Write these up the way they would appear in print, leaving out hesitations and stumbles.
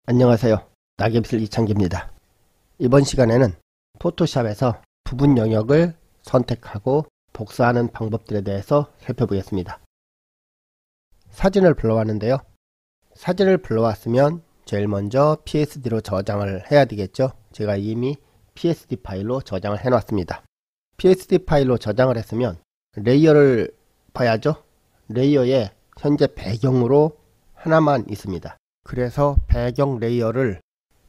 안녕하세요. 낙엽실 이창기입니다. 이번 시간에는 포토샵에서 부분 영역을 선택하고 복사하는 방법들에 대해서 살펴보겠습니다. 사진을 불러왔는데요. 사진을 불러왔으면 제일 먼저 PSD로 저장을 해야 되겠죠. 제가 이미 PSD 파일로 저장을 해놨습니다. PSD 파일로 저장을 했으면 레이어를 봐야죠. 레이어에 현재 배경으로 하나만 있습니다. 그래서 배경 레이어를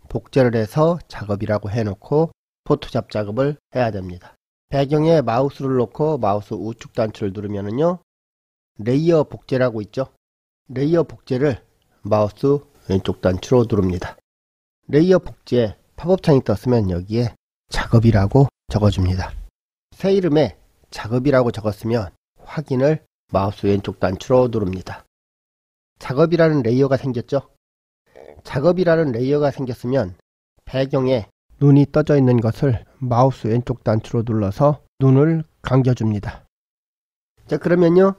복제를 해서 작업이라고 해놓고 포토샵 작업을 해야 됩니다. 배경에 마우스를 놓고 마우스 우측 단추를 누르면은요, 레이어 복제라고 있죠. 레이어 복제를 마우스 왼쪽 단추로 누릅니다. 레이어 복제 팝업창이 떴으면 여기에 작업이라고 적어줍니다. 새 이름에 작업이라고 적었으면 확인을 마우스 왼쪽 단추로 누릅니다. 작업이라는 레이어가 생겼죠. 작업이라는 레이어가 생겼으면 배경에 눈이 떠져 있는 것을 마우스 왼쪽 단추로 눌러서 눈을 감겨줍니다. 자, 그러면요,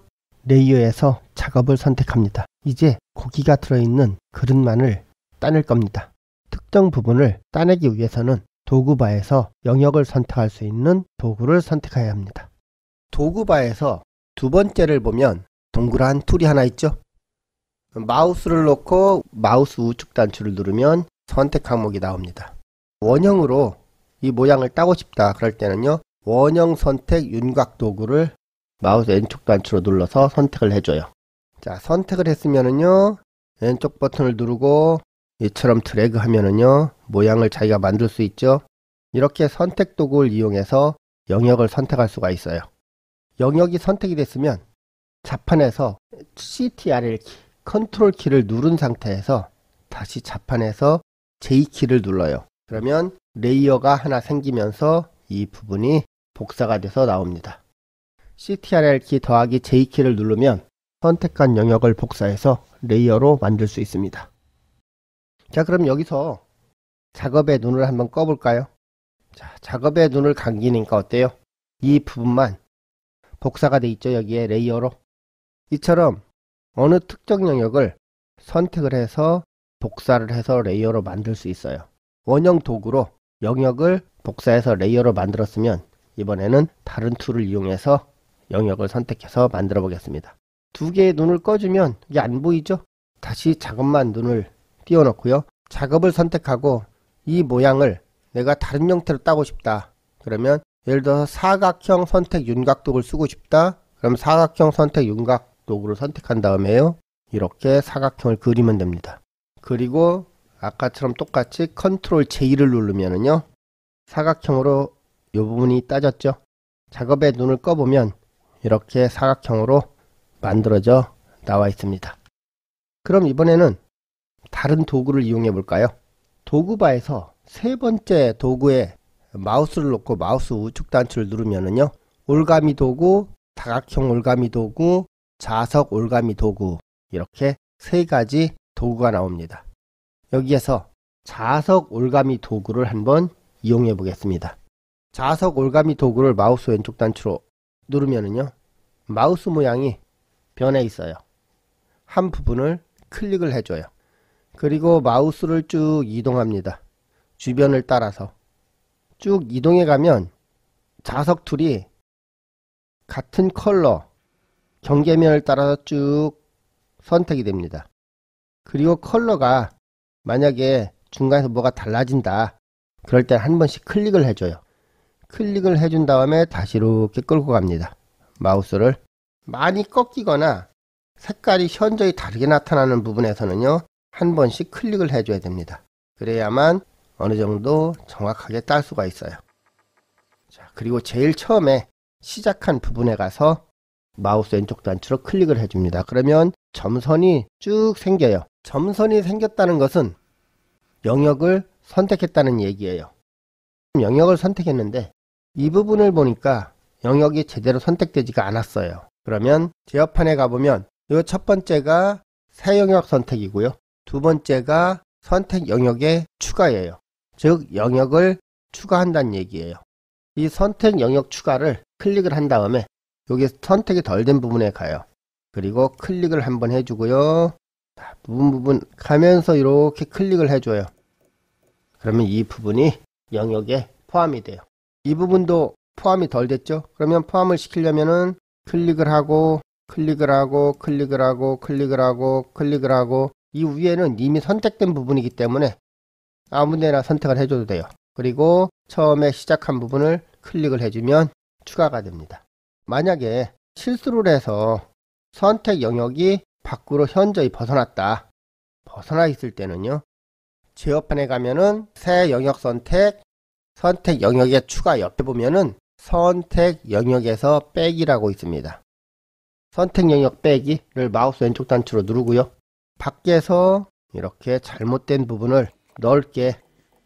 레이어에서 작업을 선택합니다. 이제 고기가 들어있는 그릇만을 따낼 겁니다. 특정 부분을 따내기 위해서는 도구바에서 영역을 선택할 수 있는 도구를 선택해야 합니다. 도구바에서 두 번째를 보면 동그란 툴이 하나 있죠. 마우스를 놓고 마우스 우측 단추를 누르면 선택 항목이 나옵니다. 원형으로 이 모양을 따고 싶다 그럴 때는요, 원형 선택 윤곽 도구를 마우스 왼쪽 단추로 눌러서 선택을 해줘요. 자, 선택을 했으면은요, 왼쪽 버튼을 누르고 이처럼 드래그 하면은요, 모양을 자기가 만들 수 있죠. 이렇게 선택 도구를 이용해서 영역을 선택할 수가 있어요. 영역이 선택이 됐으면 자판에서 CTRL 키, 컨트롤 키를 누른 상태에서 다시 자판에서 J키를 눌러요. 그러면 레이어가 하나 생기면서 이 부분이 복사가 돼서 나옵니다. CTRL 키 더하기 J키를 누르면 선택한 영역을 복사해서 레이어로 만들 수 있습니다. 자, 그럼 여기서 작업의 눈을 한번 꺼볼까요? 자, 작업의 눈을 감기니까 어때요? 이 부분만 복사가 돼 있죠. 여기에 레이어로. 이처럼 어느 특정 영역을 선택을 해서 복사를 해서 레이어로 만들 수 있어요. 원형 도구로 영역을 복사해서 레이어로 만들었으면 이번에는 다른 툴을 이용해서 영역을 선택해서 만들어 보겠습니다. 두 개의 눈을 꺼주면 이게 안 보이죠? 다시 작업만 눈을 띄워놓고요. 작업을 선택하고 이 모양을 내가 다른 형태로 따고 싶다. 그러면 예를 들어서 사각형 선택 윤곽 도구를 쓰고 싶다. 그럼 사각형 선택 윤곽 도구를 선택한 다음에요, 이렇게 사각형을 그리면 됩니다. 그리고 아까처럼 똑같이 컨트롤 J를 누르면은요, 사각형으로 이 부분이 따졌죠. 작업의 눈을 꺼보면 이렇게 사각형으로 만들어져 나와 있습니다. 그럼 이번에는 다른 도구를 이용해 볼까요? 도구바에서 세 번째 도구에 마우스를 놓고 마우스 우측 단추를 누르면은요, 올가미 도구, 다각형 올가미 도구, 자석 올가미 도구, 이렇게 세 가지 도구가 나옵니다. 여기에서 자석 올가미 도구를 한번 이용해 보겠습니다. 자석 올가미 도구를 마우스 왼쪽 단추로 누르면은요, 마우스 모양이 변해 있어요. 한 부분을 클릭을 해줘요. 그리고 마우스를 쭉 이동합니다. 주변을 따라서 쭉 이동해 가면 자석 툴이 같은 컬러 경계면을 따라서 쭉 선택이 됩니다. 그리고 컬러가 만약에 중간에서 뭐가 달라진다 그럴 때 한 번씩 클릭을 해줘요. 클릭을 해준 다음에 다시 이렇게 끌고 갑니다. 마우스를 많이 꺾이거나 색깔이 현저히 다르게 나타나는 부분에서는요, 한 번씩 클릭을 해줘야 됩니다. 그래야만 어느 정도 정확하게 딸 수가 있어요. 자, 그리고 제일 처음에 시작한 부분에 가서 마우스 왼쪽 단추로 클릭을 해줍니다. 그러면 점선이 쭉 생겨요. 점선이 생겼다는 것은 영역을 선택했다는 얘기예요. 영역을 선택했는데 이 부분을 보니까 영역이 제대로 선택되지가 않았어요. 그러면 제어판에 가보면 이 첫 번째가 새 영역 선택이고요. 두 번째가 선택 영역의 추가예요. 즉 영역을 추가한다는 얘기예요. 이 선택 영역 추가를 클릭을 한 다음에 여기 선택이 덜 된 부분에 가요. 그리고 클릭을 한번 해주고요. 부분 가면서 이렇게 클릭을 해줘요. 그러면 이 부분이 영역에 포함이 돼요. 이 부분도 포함이 덜 됐죠? 그러면 포함을 시키려면은 클릭을 하고 클릭을 하고 클릭을 하고 클릭을 하고 클릭을 하고 이 위에는 이미 선택된 부분이기 때문에 아무데나 선택을 해줘도 돼요. 그리고 처음에 시작한 부분을 클릭을 해주면 추가가 됩니다. 만약에 실수를 해서 선택 영역이 밖으로 현저히 벗어났다. 벗어나 있을 때는요. 제어판에 가면은 새 영역 선택 영역의 추가 옆에 보면은 선택 영역에서 빼기라고 있습니다. 선택 영역 빼기를 마우스 왼쪽 단추로 누르고요. 밖에서 이렇게 잘못된 부분을 넓게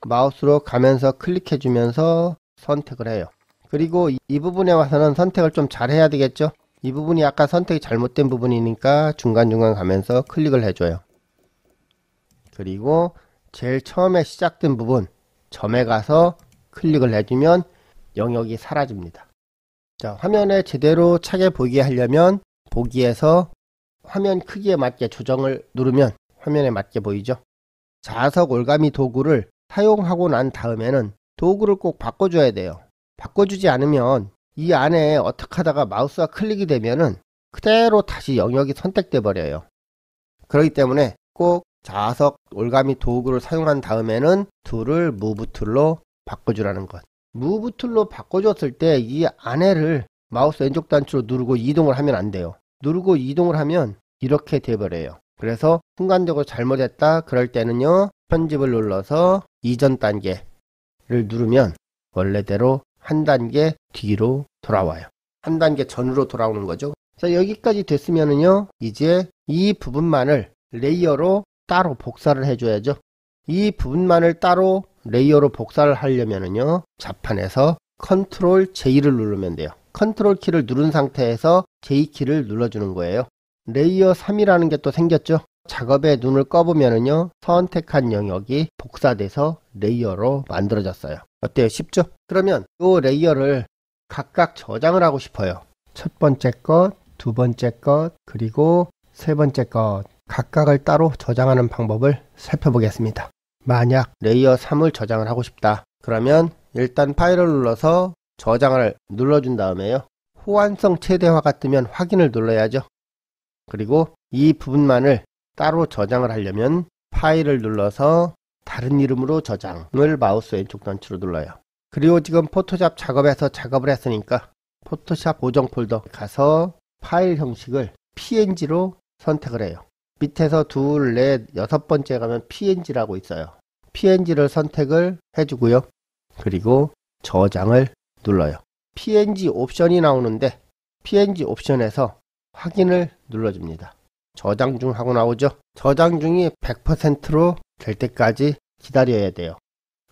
마우스로 가면서 클릭해 주면서 선택을 해요. 그리고 이 부분에 와서는 선택을 좀 잘 해야 되겠죠. 이 부분이 아까 선택이 잘못된 부분이니까 중간중간 가면서 클릭을 해줘요. 그리고 제일 처음에 시작된 부분 점에 가서 클릭을 해주면 영역이 사라집니다. 자, 화면에 제대로 차게 보이게 하려면 보기에서 화면 크기에 맞게 조정을 누르면 화면에 맞게 보이죠. 자석 올가미 도구를 사용하고 난 다음에는 도구를 꼭 바꿔줘야 돼요. 바꿔주지 않으면 이 안에 어떻게 하다가 마우스가 클릭이 되면은 그대로 다시 영역이 선택돼 버려요. 그렇기 때문에 꼭 자석 올가미 도구를 사용한 다음에는 툴을 무브 툴로 바꿔주라는 것. 무브 툴로 바꿔줬을 때 이 안에를 마우스 왼쪽 단추로 누르고 이동을 하면 안 돼요. 누르고 이동을 하면 이렇게 돼버려요. 그래서 순간적으로 잘못했다 그럴 때는요, 편집을 눌러서 이전 단계를 누르면 원래대로 한 단계 뒤로 돌아와요. 한 단계 전으로 돌아오는 거죠. 자, 여기까지 됐으면은요, 이제 이 부분만을 레이어로 따로 복사를 해줘야죠. 이 부분만을 따로 레이어로 복사를 하려면은요, 자판에서 컨트롤 J를 누르면 돼요. 컨트롤 키를 누른 상태에서 J 키를 눌러주는 거예요. 레이어 3이라는 게 또 생겼죠. 작업에 눈을 꺼보면은요, 선택한 영역이 복사돼서 레이어로 만들어졌어요. 어때요? 쉽죠? 그러면 이 레이어를 각각 저장을 하고 싶어요. 첫 번째 것, 두 번째 것, 그리고 세 번째 것 각각을 따로 저장하는 방법을 살펴보겠습니다. 만약 레이어 3을 저장을 하고 싶다. 그러면 일단 파일을 눌러서 저장을 눌러준 다음에요. 호환성 최대화가 뜨면 확인을 눌러야죠. 그리고 이 부분만을 따로 저장을 하려면 파일을 눌러서 다른 이름으로 저장을 마우스 왼쪽 단추로 눌러요. 그리고 지금 포토샵 작업에서 작업을 했으니까 포토샵 고정 폴더 가서 파일 형식을 PNG로 선택을 해요. 밑에서 둘, 넷, 여섯 번째 가면 PNG라고 있어요. PNG를 선택을 해주고요. 그리고 저장을 눌러요. PNG 옵션이 나오는데 PNG 옵션에서 확인을 눌러줍니다. 저장 중 하고 나오죠. 저장 중이 100%로 될 때까지 기다려야 돼요.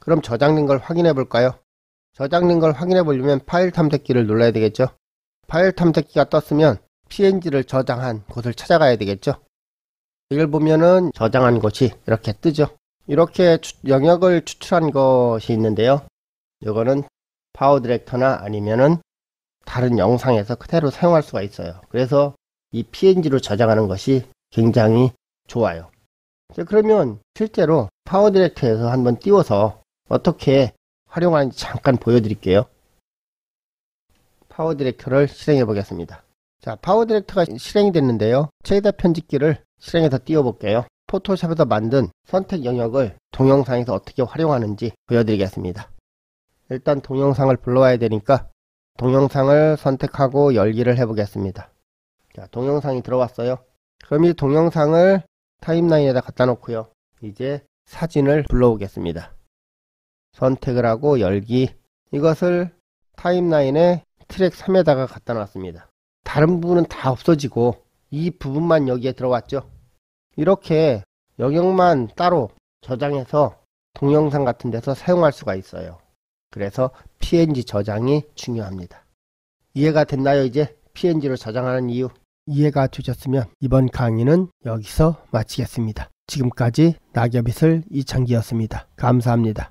그럼 저장된 걸 확인해 볼까요? 저장된 걸 확인해 보려면 파일 탐색기를 눌러야 되겠죠. 파일 탐색기가 떴으면 PNG를 저장한 곳을 찾아가야 되겠죠. 이걸 보면은 저장한 곳이 이렇게 뜨죠. 이렇게 영역을 추출한 것이 있는데요. 이거는 파워 디렉터나 아니면은 다른 영상에서 그대로 사용할 수가 있어요. 그래서 이 PNG로 저장하는 것이 굉장히 좋아요. 자, 그러면 실제로 파워 디렉터에서 한번 띄워서 어떻게 활용하는지 잠깐 보여드릴게요. 파워 디렉터를 실행해 보겠습니다. 자, 파워 디렉터가 실행이 됐는데요. 최대 편집기를 실행해서 띄워볼게요. 포토샵에서 만든 선택 영역을 동영상에서 어떻게 활용하는지 보여드리겠습니다. 일단 동영상을 불러와야 되니까 동영상을 선택하고 열기를 해보겠습니다. 자, 동영상이 들어왔어요. 그럼 이 동영상을 타임라인에다 갖다 놓고요. 이제 사진을 불러오겠습니다. 선택을 하고 열기, 이것을 타임라인에 트랙 3에다가 갖다 놨습니다. 다른 부분은 다 없어지고 이 부분만 여기에 들어왔죠. 이렇게 영역만 따로 저장해서 동영상 같은 데서 사용할 수가 있어요. 그래서 PNG 저장이 중요합니다. 이해가 됐나요? 이제 PNG로 저장하는 이유. 이해가 되셨으면 이번 강의는 여기서 마치겠습니다. 지금까지 낙엽이슬 이창기였습니다. 감사합니다.